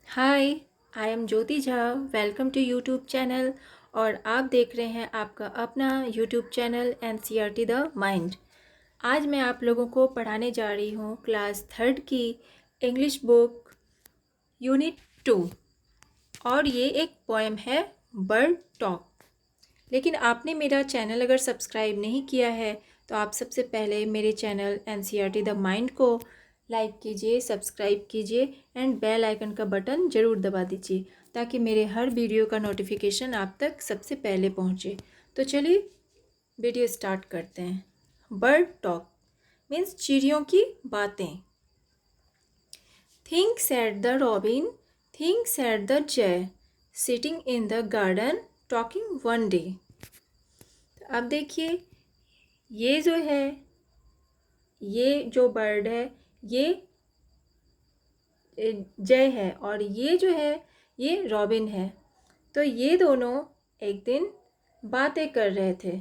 Hi, I am Jyoti Jha. Welcome to YouTube channel. और आप देख रहे हैं आपका अपना YouTube channel NCERT the mind. आज मैं आप लोगों को पढ़ाने जा रही हूँ क्लास थर्ड की इंग्लिश बुक यूनिट 2। और ये एक पोएम है बर्ड टॉक। लेकिन आपने मेरा चैनल अगर सब्सक्राइब नहीं किया है तो आप सबसे पहले मेरे चैनल एनसीईआरटी द माइंड को लाइक कीजिए, सब्सक्राइब कीजिए एंड बेल आइकन का बटन ज़रूर दबा दीजिए ताकि मेरे हर वीडियो का नोटिफिकेशन आप तक सबसे पहले पहुंचे। तो चलिए वीडियो स्टार्ट करते हैं। बर्ड टॉक मीन्स चिड़ियों की बातें। Think said the robin, think said the jay, sitting in the garden talking one day. अब देखिए, ये जो है, ये जो बर्ड है ये जय है और ये जो है ये रॉबिन है। तो ये दोनों एक दिन बातें कर रहे थे,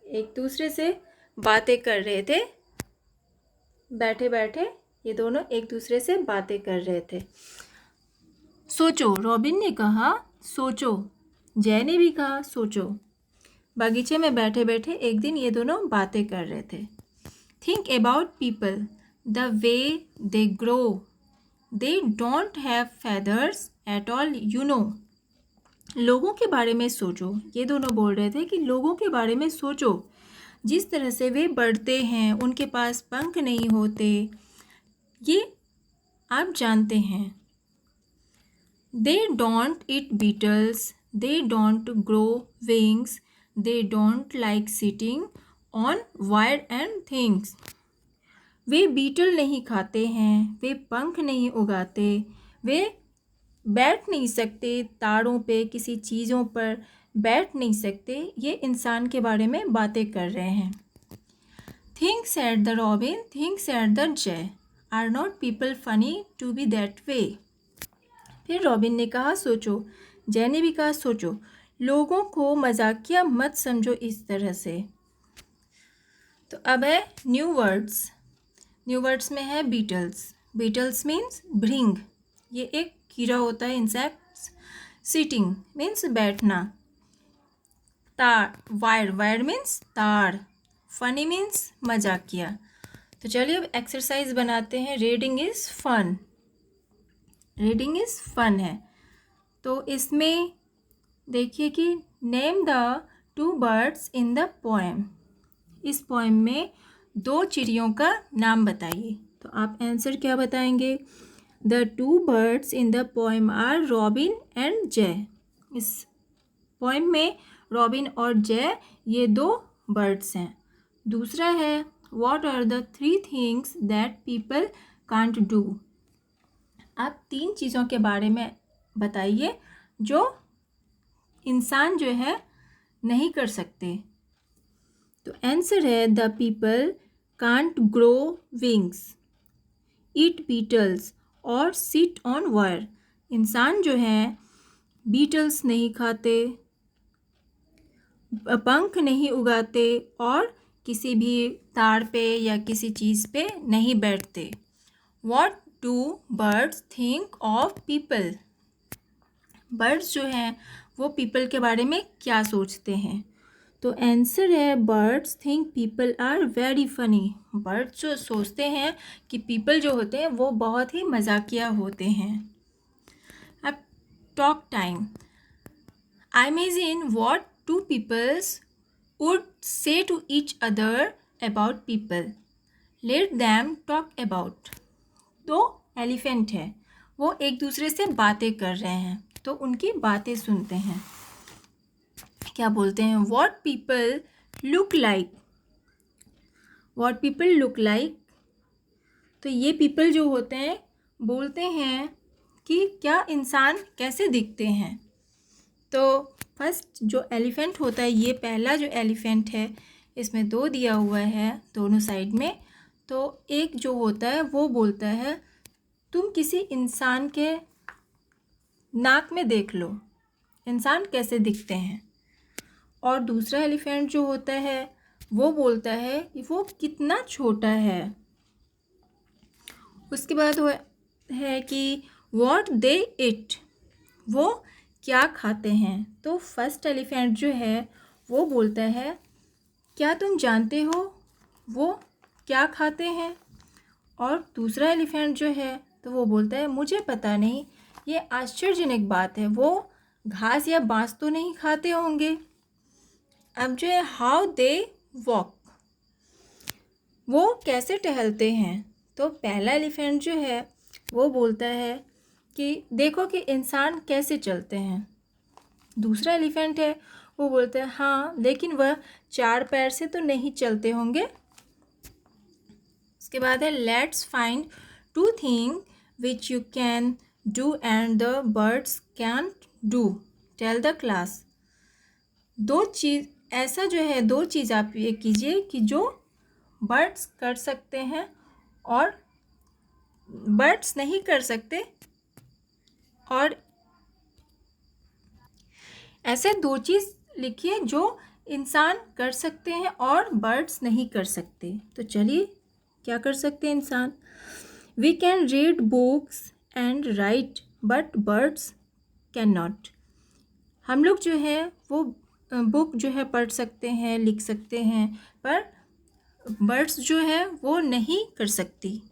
एक दूसरे से बातें कर रहे थे। बैठे बैठे ये दोनों एक दूसरे से बातें कर रहे थे। सोचो, रॉबिन ने कहा सोचो, जय ने भी कहा सोचो। बगीचे में बैठे बैठे एक दिन ये दोनों बातें कर रहे थे। Think about people, the way they grow, they don't have feathers at all, you know. लोगों के बारे में सोचो, ये दोनों बोल रहे थे कि लोगों के बारे में सोचो, जिस तरह से वे बढ़ते हैं, उनके पास पंख नहीं होते, ये आप जानते हैं। They don't eat beetles, they don't grow wings, they don't like sitting on wire and things. वे बीटल नहीं खाते हैं, वे पंख नहीं उगाते, वे बैठ नहीं सकते तारों पे, किसी चीज़ों पर बैठ नहीं सकते। ये इंसान के बारे में बातें कर रहे हैं। Think said the robin, think said the jay, are not people funny to be that way. फिर रॉबिन ने कहा सोचो, जय ने भी कहा सोचो, लोगों को मजाकिया मत समझो इस तरह से। तो अब है न्यू वर्ड्स। न्यू वर्ड्स में है बीटल्स। बीटल्स मीन्स भृंग, ये एक कीड़ा होता है, इंसेक्ट्स। सिटिंग मीन्स बैठना। तार, वायर, वायर मीन्स तार। फनी मीन्स मजाकिया। तो चलिए अब एक्सरसाइज बनाते हैं। Reading is fun, reading is fun है। तो इसमें देखिए कि name the two birds in the poem. इस पोएम में दो चिड़ियों का नाम बताइए। तो आप आंसर क्या बताएंगे? The two birds in the poem are robin and jay. इस पोएम में रॉबिन और जय ये दो बर्ड्स हैं। दूसरा है what are the three things that people can't do. आप तीन चीज़ों के बारे में बताइए जो इंसान जो है नहीं कर सकते। तो आंसर है the people can't grow wings, eat beetles और सिट ऑन वायर। इंसान जो है बीटल्स नहीं खाते, पंख नहीं उगाते और किसी भी तार पे या किसी चीज़ पे नहीं बैठते। What do birds think of people. Birds जो हैं वो पीपल के बारे में क्या सोचते हैं? तो आंसर है birds think people are very funny. Birds जो सोचते हैं कि पीपल जो होते हैं वो बहुत ही मजाकिया होते हैं। अब talk time. I imagine what two peoples would say to each other about people, let them talk about. तो एलिफेंट है, वो एक दूसरे से बातें कर रहे हैं, तो उनकी बातें सुनते हैं। क्या बोलते हैं? What people look like, what people look like. तो ये पीपल जो होते हैं बोलते हैं कि क्या इंसान कैसे दिखते हैं। तो फर्स्ट जो एलिफेंट होता है, ये पहला जो एलिफेंट है, इसमें दो दिया हुआ है दोनों साइड में। तो एक जो होता है वो बोलता है तुम किसी इंसान के नाक में देख लो, इंसान कैसे दिखते हैं। और दूसरा एलिफेंट जो होता है वो बोलता है कि वो कितना छोटा है। उसके बाद है कि व्हाट दे इट, वो क्या खाते हैं। तो फर्स्ट एलिफेंट जो है वो बोलता है क्या तुम जानते हो वो क्या खाते हैं। और दूसरा एलिफेंट जो है तो वो बोलता है मुझे पता नहीं, ये आश्चर्यजनक बात है, वो घास या बांस तो नहीं खाते होंगे। अब जो है हाउ दे वॉक, वो कैसे टहलते हैं। तो पहला एलिफेंट जो है वो बोलता है कि देखो कि इंसान कैसे चलते हैं। दूसरा एलिफेंट है वो बोलता है हाँ लेकिन वह 4 पैर से तो नहीं चलते होंगे। उसके बाद है let's find 2 thing which you can do and the birds can't do, tell the class. दो चीज़, ऐसा जो है 2 चीज़ आप ये कीजिए कि जो बर्ड्स कर सकते हैं और बर्ड्स नहीं कर सकते, और ऐसे 2 चीज़ लिखिए जो इंसान कर सकते हैं और बर्ड्स नहीं कर सकते। तो चलिए क्या कर सकते हैं इंसान। We can read books and write but birds can not. हम लोग जो है वो बुक जो है पढ़ सकते हैं, लिख सकते हैं, पर बर्ड्स जो है वो नहीं कर सकती।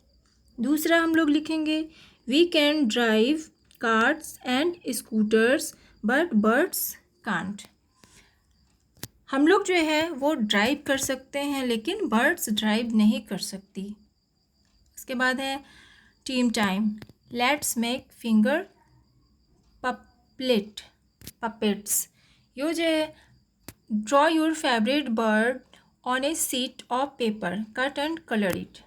दूसरा हम लोग लिखेंगे we can drive cars and scooters but birds can't. हम लोग जो है वो ड्राइव कर सकते हैं लेकिन बर्ड्स ड्राइव नहीं कर सकती। उसके बाद है team time, let's make finger puppets. यो जो है draw your favourite bird on a sheet of paper, cut and colour it.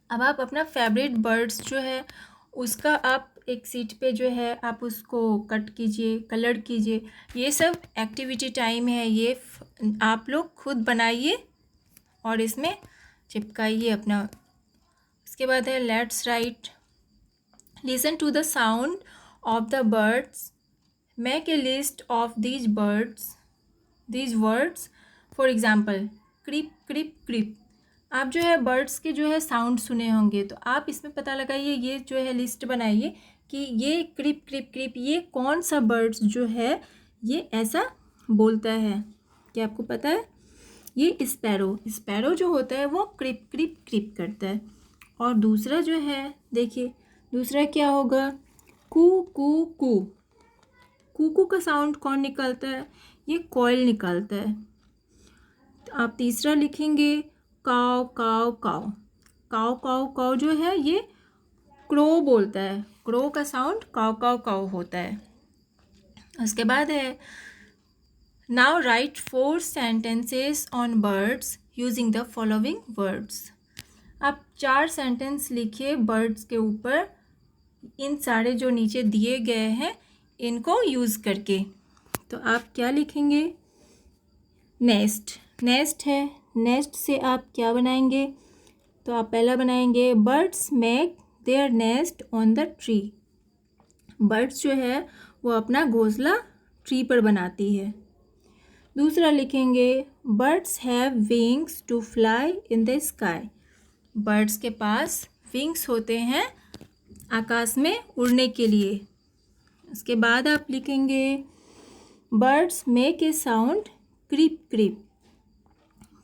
अब आप अपना फेवरेट बर्ड्स जो है उसका आप एक सीट पे जो है आप उसको कट कीजिए, कलर कीजिए। ये सब एक्टिविटी टाइम है, ये आप लोग खुद बनाइए और इसमें चिपकाइए अपना। उसके बाद है let's write, listen to the sound of the birds, make a list of these words, for example क्रिप क्रिप क्रिप। आप जो है बर्ड्स के जो है साउंड सुने होंगे तो आप इसमें पता लगाइए, ये जो है लिस्ट बनाइए कि ये क्रिप क्रिप क्रिप ये कौन सा बर्ड्स जो है ये ऐसा बोलता है। क्या आपको पता है? ये स्पैरो जो होता है वो क्रिप क्रिप क्रिप करता है। और दूसरा जो है देखिए, दूसरा क्या होगा, कू कू कू। कूकू का साउंड कौन निकालता है? ये कोयल निकालता है। तो आप तीसरा लिखेंगे काव काव काव। काव काव काव जो है ये क्रो बोलता है, क्रो का साउंड काव काव काव होता है। उसके बाद है now right 4 sentences on birds using the following words. आप 4 सेंटेंस लिखिए बर्ड्स के ऊपर, इन सारे जो नीचे दिए गए हैं इनको यूज़ करके। तो आप क्या लिखेंगे? नेस्ट, नेस्ट है, नेस्ट से आप क्या बनाएंगे? तो आप पहला बनाएंगे birds make their nest on the tree. Birds जो है वो अपना घोंसला ट्री पर बनाती है। दूसरा लिखेंगे birds have wings to fly in the sky. Birds के पास विंग्स होते हैं आकाश में उड़ने के लिए। उसके बाद आप लिखेंगे बर्ड्स मेक ए साउंड क्रिप क्रिप।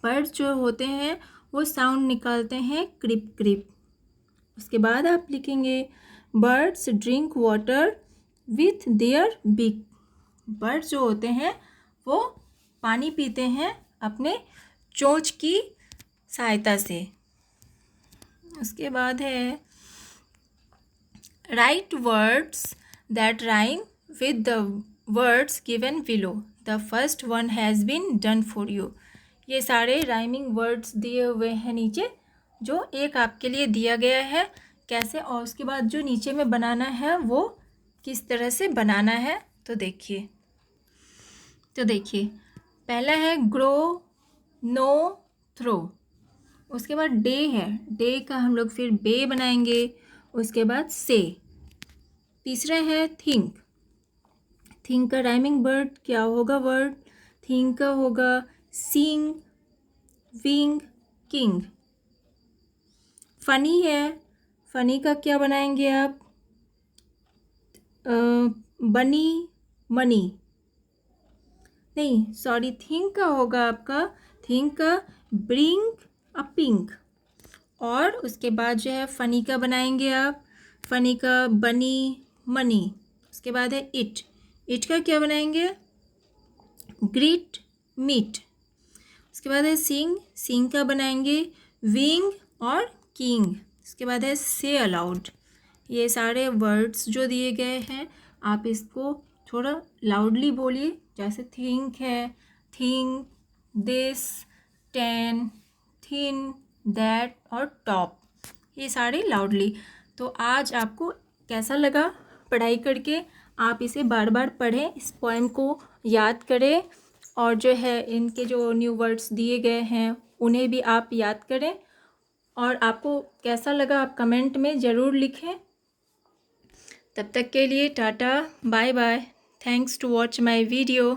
बर्ड्स जो होते हैं वो साउंड निकालते हैं क्रिप क्रिप। उसके बाद आप लिखेंगे birds drink water with their बिक। बर्ड्स जो होते हैं वो पानी पीते हैं अपने चोंच की सहायता से। उसके बाद है write words that rhyme with the words given below, the first one has been done for you. ये सारे राइमिंग वर्ड्स दिए हुए हैं नीचे, जो एक आपके लिए दिया गया है कैसे, और उसके बाद जो नीचे में बनाना है वो किस तरह से बनाना है। तो देखिए पहला है ग्रो नो थ्रो। उसके बाद डे है, डे का हम लोग फिर बे बनाएंगे। उसके बाद से। तीसरा है थिंक, थिंक का राइमिंग वर्ड क्या होगा? वर्ड थिंक का होगा सिंग विंग किंग। फनी है, फनी का क्या बनाएंगे आप? बनी मनी, नहीं सॉरी, थिंक का होगा आपका, थिंक का ब्रिंग अ पिंक। और उसके बाद जो है फनी का बनाएंगे आप, फनी का बनी मनी। उसके बाद है इट, इट का क्या बनाएंगे, ग्रीट मीट। उसके बाद है सिंग, सिंग का बनाएंगे विंग और किंग। उसके बाद है से अलाउड। ये सारे वर्ड्स जो दिए गए हैं आप इसको थोड़ा लाउडली बोलिए, जैसे थिंक है, think, this, ten, thin, that और टॉप, ये सारे लाउडली। तो आज आपको कैसा लगा पढ़ाई करके? आप इसे बार बार पढ़ें, इस पोएम को याद करें और जो है इनके जो न्यू वर्ड्स दिए गए हैं उन्हें भी आप याद करें। और आपको कैसा लगा आप कमेंट में ज़रूर लिखें। तब तक के लिए tata, bye bye, thanks to watch my video.